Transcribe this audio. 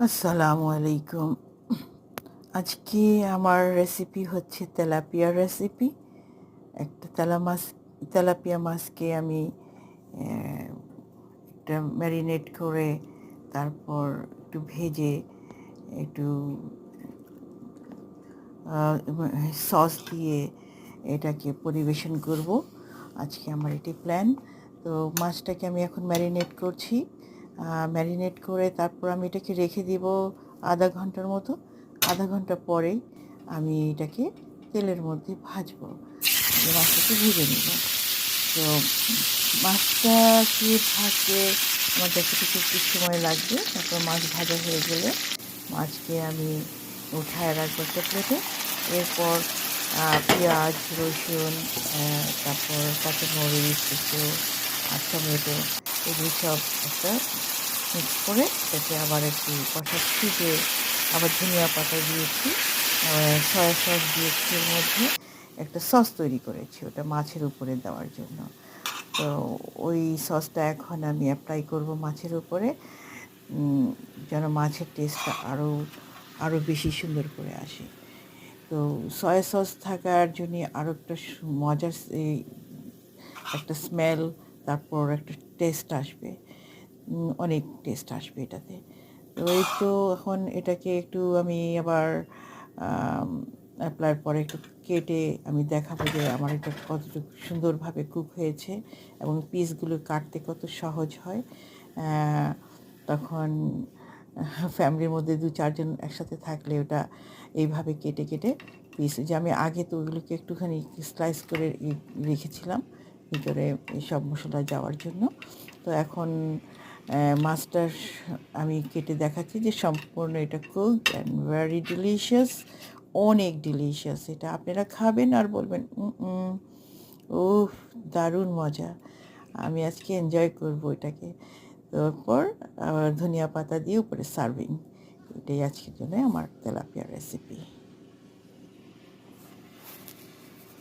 আসসালামু আলাইকুম। আজকে আমার রেসিপি হচ্ছে তেলাপিয়ার রেসিপি। একটা তেলাপিয়া মাছকে আমি একটা ম্যারিনেট করে তারপর একটু ভেজে একটু সস দিয়ে এটাকে পরিবেশন করব। আজকে আমার এটি প্ল্যান। তো মাছটাকে আমি এখন ম্যারিনেট করছি। ম্যারিনেট করে তারপর আমি এটাকে রেখে দিব আধা ঘন্টার মতো। আধা ঘন্টা পরেই আমি এটাকে তেলের মধ্যে ভাজবো, মাছটাকে ভেজে নেব। তো মাছটাকে ভাজতে আমার যতটুকু একটু সময় লাগবে। তারপর মাছ ভাজা হয়ে গেলে মাছকে আমি উঠায় রাখবো একটা প্লেটে। এরপর পেঁয়াজ, রসুন, তারপর কাঁচামরিচ, একটু টমেটো, এগুলি সব একটা মিক্স করে এটাকে আবার একটু কষাচ্ছি। যে আবার ধনিয়া পাতা দিয়েছি, সয়া সস দিয়েছি, এর মধ্যে একটা সস তৈরি করেছি ওটা মাছের উপরে দেওয়ার জন্য। তো ওই সসটা এখন আমি অ্যাপ্লাই করব মাছের উপরে, যেন মাছের টেস্টটা আরও বেশি সুন্দর করে আসে। তো সয়া সস থাকার জন্যে আরও একটা মজার একটা স্মেল, তারপর একটা টেস্ট আসবে, অনেক টেস্ট আসবে এটাতে। তো এই তো এখন এটাকে একটু আমি আবার অ্যাপ্লাইয়ের পরে একটু কেটে আমি দেখাবো যে আমার এটা কতটুকু সুন্দরভাবে কুক হয়েছে এবং পিসগুলো কাটতে কত সহজ হয়। তখন ফ্যামিলির মধ্যে 2-4 জন একসাথে থাকলে ওটা এইভাবে কেটে কেটে পিস, যে আমি আগে তো ওগুলোকে একটুখানি স্লাইস করে রেখেছিলাম ভিতরে সব মশলা যাওয়ার জন্য। তো এখন মাছটা আমি কেটে দেখাচ্ছি যে সম্পূর্ণ এটা কুকড অ্যান্ড ভেরি ডিলিশিয়াস, অনেক ডিলিশিয়াস। এটা আপনারা খাবেন আর বলবেন উফ, দারুণ মজা। আমি আজকে এনজয় করব এটাকে। তারপর ধনিয়া পাতা দিয়ে উপরে সার্ভিং। এটাই আজকের জন্য আমার তেলাপিয়া রেসিপি।